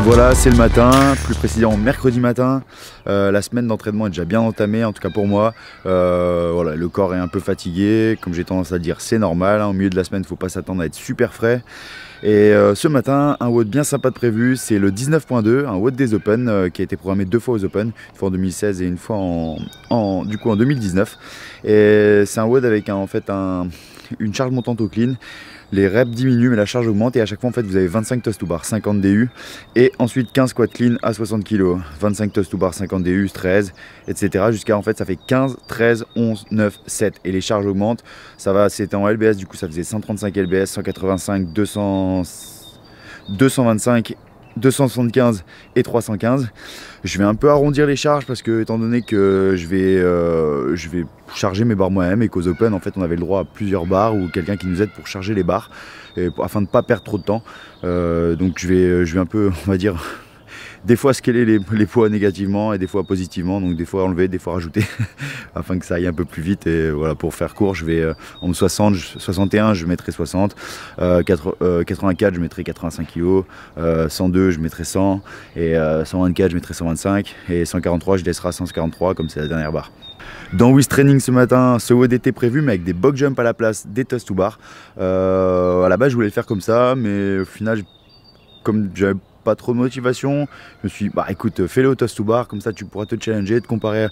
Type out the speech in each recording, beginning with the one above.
Voilà, c'est le matin, plus précisément mercredi matin. La semaine d'entraînement est déjà bien entamée, en tout cas pour moi. Voilà, le corps est un peu fatigué, comme j'ai tendance à dire, c'est normal. Hein. Au milieu de la semaine, il ne faut pas s'attendre à être super frais. Et ce matin, un WOD bien sympa de prévu, c'est le 19.2, un WOD des Open qui a été programmé 2 fois aux Open, une fois en 2016 et une fois en 2019. Et c'est un WOD avec une charge montante au clean. Les reps diminuent mais la charge augmente et à chaque fois en fait vous avez 25 toes to bar, 50 DU et ensuite 15 squats clean à 60 kg, 25 toes to bar, 50 DU, 13, etc. Jusqu'à en fait ça fait 15, 13, 11, 9, 7 et les charges augmentent. Ça va, c'était en LBS, du coup ça faisait 135 LBS, 185, 200, 225, 275 et 315. Je vais un peu arrondir les charges parce que étant donné que je vais charger mes barres moi-même et qu'aux Open en fait on avait le droit à plusieurs barres ou quelqu'un qui nous aide pour charger les barres afin de ne pas perdre trop de temps. Donc je vais un peu, on va dire, des fois scaler les poids négativement et des fois positivement, donc des fois enlever, des fois rajouter afin que ça aille un peu plus vite. Et voilà, pour faire court, je vais en 61 je mettrai 60, 84 je mettrai 85 kg, 102 je mettrai 100 et 124 je mettrai 125 et 143 je laisserai 143 comme c'est la dernière barre. Dans With Training ce matin, ce WOD était prévu mais avec des box jump à la place des toes to bar. À la base je voulais le faire comme ça, mais au final comme j'avais pas trop de motivation, je me suis dit bah écoute, fais-le au toes to bar, comme ça tu pourras te challenger, te comparer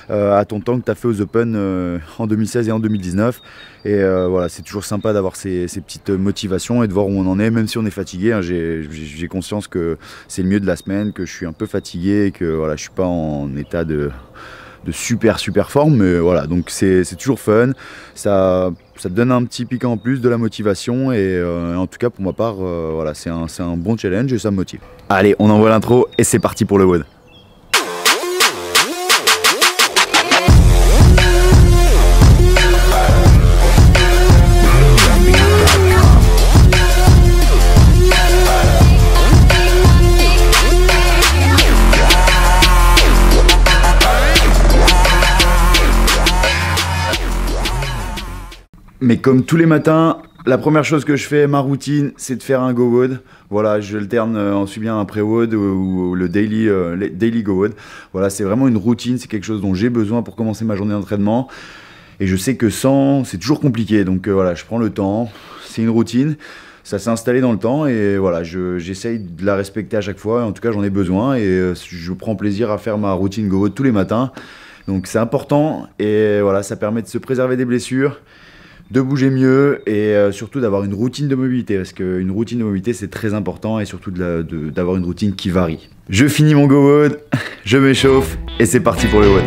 à ton temps que tu as fait aux Open en 2016 et en 2019. Et voilà, c'est toujours sympa d'avoir ces petites motivations et de voir où on en est, même si on est fatigué. Hein, j'ai conscience que c'est le milieu de la semaine, que je suis un peu fatigué et que voilà, je suis pas en état de super forme, mais voilà, donc c'est toujours fun, ça te donne un petit piquant en plus, de la motivation et en tout cas pour ma part, voilà, c'est un bon challenge et ça me motive. Allez, on envoie l'intro et c'est parti pour le WOD. Mais comme tous les matins, la première chose que je fais, ma routine, c'est de faire un go WOD. Voilà, je alterne ensuite bien un pré-WOD ou le daily go WOD. Voilà, c'est vraiment une routine, c'est quelque chose dont j'ai besoin pour commencer ma journée d'entraînement. Et je sais que sans, c'est toujours compliqué. Donc voilà, je prends le temps, c'est une routine. Ça s'est installé dans le temps et voilà, j'essaye de la respecter à chaque fois. En tout cas, j'en ai besoin et je prends plaisir à faire ma routine go WOD tous les matins. Donc c'est important et voilà, ça permet de se préserver des blessures, de bouger mieux et surtout d'avoir une routine de mobilité, parce qu'une routine de mobilité c'est très important et surtout d'avoir une routine qui varie. Je finis mon go WOD, je m'échauffe et c'est parti pour le WOD.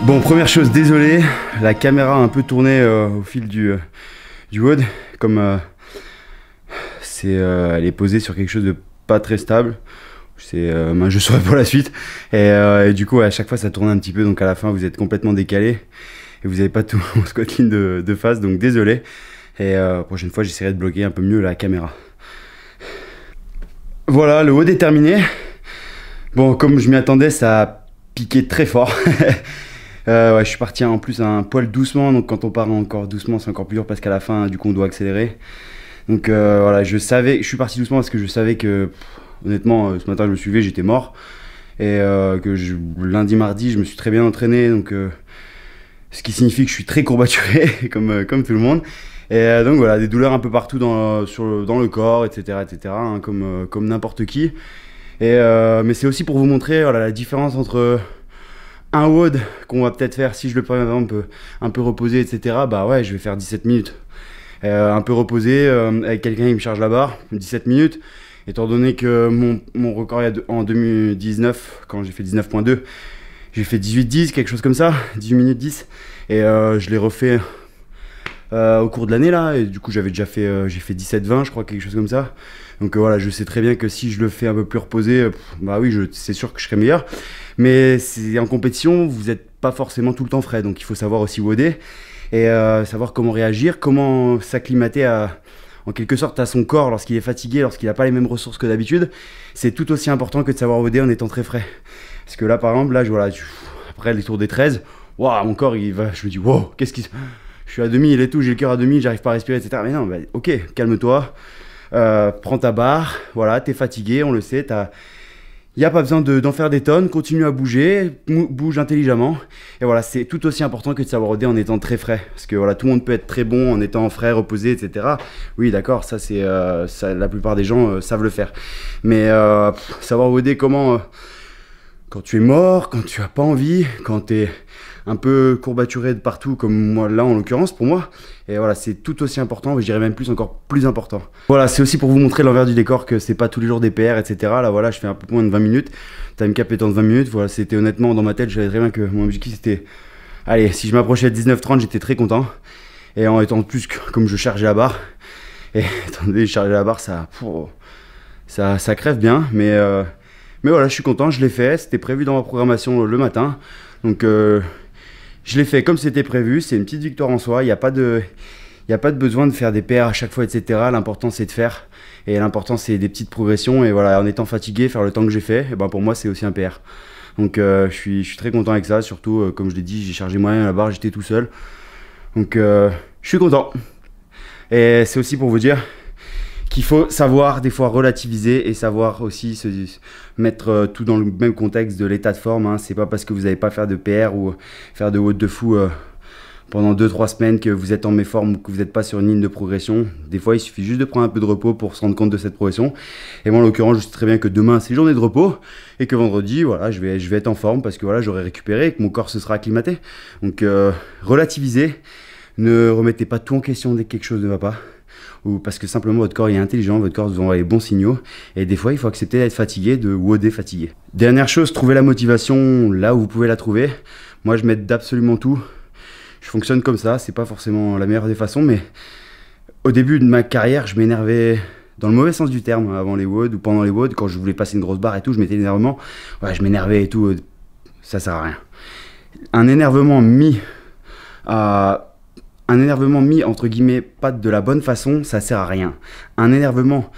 Bon, première chose, désolé, la caméra a un peu tourné au fil du WOD, comme elle est posée sur quelque chose de pas très stable. Je saurai pour la suite. Et du coup, à chaque fois, ça tourne un petit peu, donc à la fin, vous êtes complètement décalé et vous n'avez pas tout mon squatline de face, donc désolé. Et prochaine fois, j'essaierai de bloquer un peu mieux la caméra. Voilà, le WOD est terminé. Bon, comme je m'y attendais, ça a piqué très fort. Ouais, je suis parti en plus un poil doucement, donc quand on part encore doucement, c'est encore plus dur parce qu'à la fin, du coup, on doit accélérer. Donc voilà, je suis parti doucement parce que je savais que, honnêtement, ce matin, je me suis levé, j'étais mort. Et lundi, mardi, je me suis très bien entraîné, donc ce qui signifie que je suis très courbaturé, comme tout le monde. Et donc voilà, des douleurs un peu partout dans le corps, etc., hein, comme n'importe qui. Mais c'est aussi pour vous montrer voilà, la différence entre un WOD qu'on va peut-être faire, si je le prends un peu reposé, etc., bah ouais, je vais faire 17 minutes. Un peu reposé, avec quelqu'un qui me charge la barre, 17 minutes. Étant donné que mon record en 2019, quand j'ai fait 19.2, j'ai fait 18-10, quelque chose comme ça, 18 minutes 10. Et je l'ai refait au cours de l'année là, et du coup j'ai fait 17-20, je crois, quelque chose comme ça. Donc voilà, je sais très bien que si je le fais un peu plus reposé, bah oui, c'est sûr que je serai meilleur. Mais en compétition, vous n'êtes pas forcément tout le temps frais, donc il faut savoir aussi WODer et savoir comment réagir, comment s'acclimater en quelque sorte à son corps lorsqu'il est fatigué, lorsqu'il n'a pas les mêmes ressources que d'habitude. C'est tout aussi important que de savoir WODer en étant très frais. Parce que là, par exemple, après les tours des 13, wow, mon corps, je me dis, wow, qu'est-ce qui se... Je suis à 2000 et tout, j'ai le cœur à 2000, j'arrive pas à respirer, etc. Mais non, bah, ok, calme-toi, prends ta barre, voilà, t'es fatigué, on le sait, il n'y a pas besoin d'en faire des tonnes, continue à bouger, bouge intelligemment. Et voilà, c'est tout aussi important que de savoir WODer en étant très frais. Parce que voilà, tout le monde peut être très bon en étant frais, reposé, etc. Oui, d'accord, ça c'est la plupart des gens savent le faire. Mais savoir WODer comment, quand tu es mort, quand tu n'as pas envie, quand tu es un peu courbaturé de partout, comme moi là en l'occurrence pour moi. Et voilà, c'est tout aussi important, je dirais même encore plus important. Voilà, c'est aussi pour vous montrer l'envers du décor que c'est pas tous les jours des PR, etc. Là voilà, je fais un peu moins de 20 minutes, time cap étant de 20 minutes, voilà, c'était honnêtement dans ma tête, je savais très bien que mon objectif c'était, allez, si je m'approchais de 19-30, j'étais très content. Et en étant plus comme je chargeais la barre, et étant donné que je chargeais la barre, ça crève bien, mais voilà, je suis content, je l'ai fait, c'était prévu dans ma programmation le matin, donc je l'ai fait comme c'était prévu, c'est une petite victoire en soi, il n'y a pas de besoin de faire des PR à chaque fois, etc. L'important c'est de faire, et l'important c'est des petites progressions, et voilà, en étant fatigué, faire le temps que j'ai fait, et ben pour moi c'est aussi un PR. Donc je suis très content avec ça, surtout comme je l'ai dit, j'ai chargé moi-même la barre, j'étais tout seul. Donc je suis content. Et c'est aussi pour vous dire qu'il faut savoir des fois relativiser et savoir aussi se mettre tout dans le même contexte de l'état de forme, hein. C'est pas parce que vous n'allez pas faire de PR ou faire de WOD de fou pendant 2-3 semaines que vous êtes en méforme ou que vous n'êtes pas sur une ligne de progression. Des fois il suffit juste de prendre un peu de repos pour se rendre compte de cette progression. Et moi en l'occurrence je sais très bien que demain c'est journée de repos et que vendredi voilà, je vais être en forme parce que voilà, j'aurai récupéré et que mon corps se sera acclimaté. Donc relativisez, ne remettez pas tout en question dès que quelque chose ne va pas. Ou parce que simplement votre corps est intelligent, votre corps vous envoie les bons signaux, et des fois il faut accepter d'être fatigué, de WODer fatigué. Dernière chose, trouvez la motivation là où vous pouvez la trouver. Moi je m'aide d'absolument tout, je fonctionne comme ça, c'est pas forcément la meilleure des façons, mais au début de ma carrière je m'énervais dans le mauvais sens du terme, avant les WOD ou pendant les WOD, quand je voulais passer une grosse barre et tout, je mettais l'énervement, ouais, je m'énervais et tout, ça sert à rien. Un énervement mis entre guillemets pas de la bonne façon, ça sert à rien. Un énervement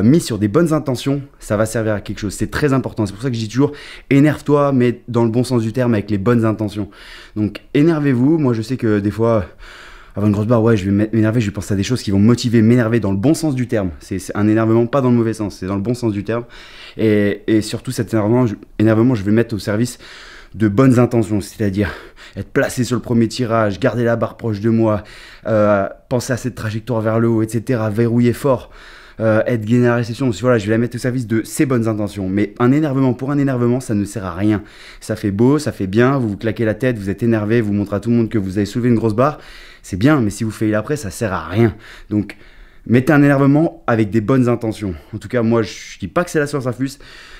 mis sur des bonnes intentions, ça va servir à quelque chose. C'est très important. C'est pour ça que je dis toujours énerve-toi, mais dans le bon sens du terme, avec les bonnes intentions. Donc énervez-vous. Moi je sais que des fois avant une grosse barre, ouais, je vais m'énerver, je vais penser à des choses qui vont me motiver, m'énerver dans le bon sens du terme. C'est un énervement, pas dans le mauvais sens, c'est dans le bon sens du terme. Et surtout cet énervement, je vais le mettre au service de bonnes intentions, c'est-à-dire être placé sur le premier tirage, garder la barre proche de moi, penser à cette trajectoire vers le haut, etc., verrouiller fort, être gainé à la réception. Voilà, je vais la mettre au service de ces bonnes intentions. Mais un énervement pour un énervement, ça ne sert à rien. Ça fait beau, ça fait bien, vous vous claquez la tête, vous êtes énervé, vous montrez à tout le monde que vous avez soulevé une grosse barre. C'est bien, mais si vous failez après, ça sert à rien. Donc, mettez un énervement avec des bonnes intentions. En tout cas, moi, je dis pas que c'est la science infuse.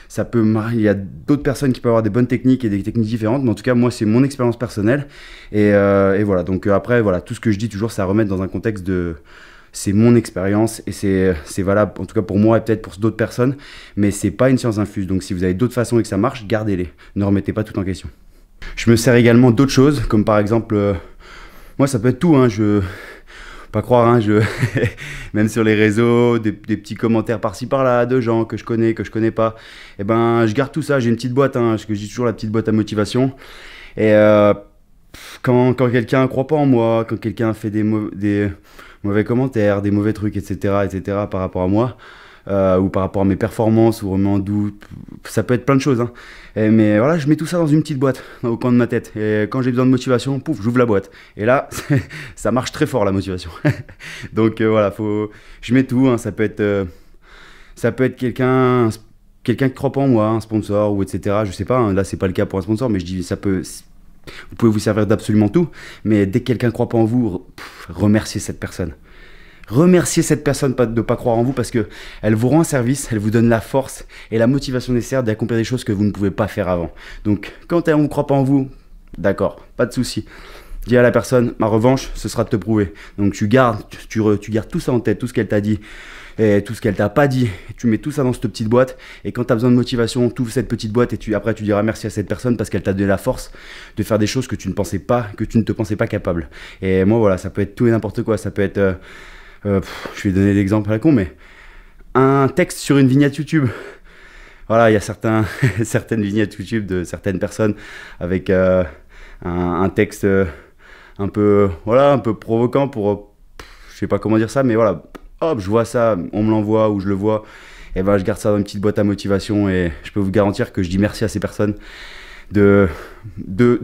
Il y a d'autres personnes qui peuvent avoir des bonnes techniques et des techniques différentes, mais en tout cas, moi, c'est mon expérience personnelle. Et voilà, donc après, voilà, tout ce que je dis toujours, c'est à remettre dans un contexte de... C'est mon expérience et c'est valable, en tout cas pour moi et peut-être pour d'autres personnes, mais c'est pas une science infuse. Donc si vous avez d'autres façons et que ça marche, gardez-les. Ne remettez pas tout en question. Je me sers également d'autres choses, comme par exemple, moi ça peut être tout, hein, pas croire, hein, même sur les réseaux, des petits commentaires par-ci par-là de gens que je connais pas, et ben je garde tout ça, j'ai une petite boîte, hein, ce que je dis toujours, la petite boîte à motivation, et quand quelqu'un croit pas en moi, quand quelqu'un fait des mauvais commentaires, des mauvais trucs, etc. par rapport à moi, ou par rapport à mes performances, ou remet en doute, ça peut être plein de choses, hein. Mais voilà, je mets tout ça dans une petite boîte, au coin de ma tête, et quand j'ai besoin de motivation, pouf, j'ouvre la boîte, et là, ça marche très fort la motivation. Donc voilà, je mets tout, hein, ça peut être quelqu'un qui croit pas en moi, un sponsor, ou etc. Je sais pas, hein, là c'est pas le cas pour un sponsor, mais je dis, vous pouvez vous servir d'absolument tout, mais dès que quelqu'un ne croit pas en vous, remerciez cette personne. Remerciez cette personne de ne pas croire en vous parce qu'elle vous rend un service, elle vous donne la force et la motivation nécessaire d'accomplir des choses que vous ne pouvez pas faire avant. Donc, quand on ne croit pas en vous, d'accord, pas de souci. Dis à la personne, ma revanche, ce sera de te prouver. Donc, tu gardes tout ça en tête, tout ce qu'elle t'a dit et tout ce qu'elle t'a pas dit. Tu mets tout ça dans cette petite boîte et quand tu as besoin de motivation, tu ouvres cette petite boîte et après tu diras merci à cette personne parce qu'elle t'a donné la force de faire des choses que tu ne te pensais pas capable. Et moi, voilà, ça peut être tout et n'importe quoi. Ça peut être... je vais donner l'exemple à la con, mais un texte sur une vignette YouTube. Voilà, il y a certaines vignettes YouTube de certaines personnes avec un texte un peu provoquant pour, je sais pas comment dire ça, mais voilà, hop, je vois ça, on me l'envoie ou je le vois, et ben je garde ça dans une petite boîte à motivation et je peux vous garantir que je dis merci à ces personnes de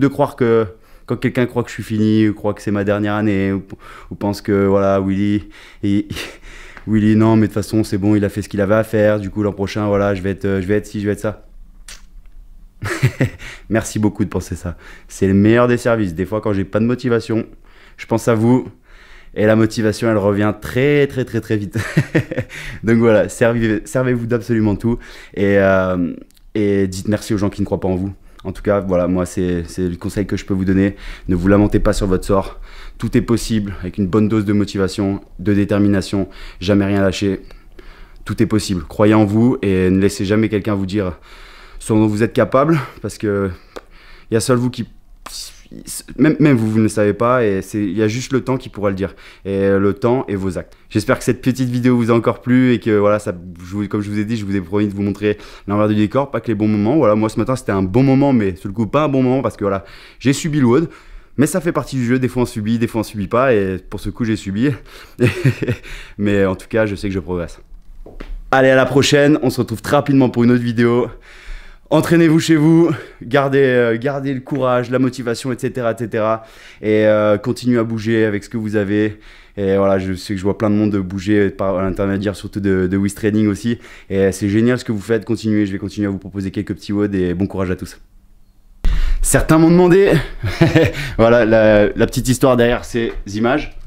croire que quand quelqu'un croit que je suis fini, ou croit que c'est ma dernière année, ou pense que voilà, Willy, non, mais de toute façon, c'est bon, il a fait ce qu'il avait à faire, du coup, l'an prochain, voilà, je vais être ci, je vais être ça. Merci beaucoup de penser ça. C'est le meilleur des services. Des fois, quand j'ai pas de motivation, je pense à vous, et la motivation, elle revient très, très, très, très vite. Donc voilà, servez-vous d'absolument tout, et dites merci aux gens qui ne croient pas en vous. En tout cas, voilà, moi, c'est le conseil que je peux vous donner. Ne vous lamentez pas sur votre sort. Tout est possible avec une bonne dose de motivation, de détermination. Jamais rien lâcher. Tout est possible. Croyez en vous et ne laissez jamais quelqu'un vous dire ce dont vous êtes capable parce que il y a seul vous qui... Même vous ne le savez pas et il y a juste le temps qui pourra le dire. Et le temps et vos actes. J'espère que cette petite vidéo vous a encore plu et que voilà, comme je vous ai dit, je vous ai promis de vous montrer l'envers du décor, pas que les bons moments. Voilà, moi ce matin c'était un bon moment, mais sur le coup pas un bon moment parce que voilà, j'ai subi le WOD. Mais ça fait partie du jeu, des fois on subit, des fois on subit pas et pour ce coup j'ai subi. Mais en tout cas, je sais que je progresse. Allez, à la prochaine, on se retrouve très rapidement pour une autre vidéo. Entraînez-vous chez vous, gardez le courage, la motivation, etc. Et continuez à bouger avec ce que vous avez. Et voilà, je sais que je vois plein de monde bouger par l'intermédiaire surtout de Wiz Training aussi. Et c'est génial ce que vous faites, continuez. Je vais continuer à vous proposer quelques petits WOD et bon courage à tous. Certains m'ont demandé, voilà la petite histoire derrière ces images.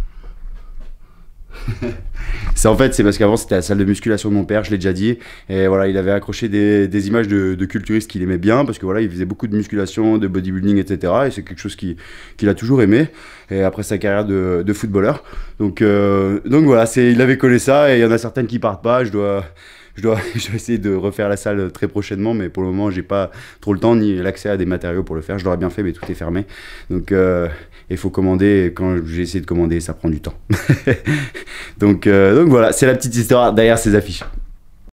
C'est parce qu'avant c'était la salle de musculation de mon père, je l'ai déjà dit, et voilà, il avait accroché des images de culturistes qu'il aimait bien parce que voilà, il faisait beaucoup de musculation, de bodybuilding, etc. Et c'est quelque chose qu'il a toujours aimé. Et après sa carrière de footballeur, donc voilà, il avait collé ça et il y en a certaines qui partent pas. Je dois essayer de refaire la salle très prochainement, mais pour le moment, j'ai pas trop le temps ni l'accès à des matériaux pour le faire. Je l'aurais bien fait, mais tout est fermé. Donc, il faut commander. Et quand j'ai essayé de commander, ça prend du temps. donc voilà, c'est la petite histoire derrière ces affiches.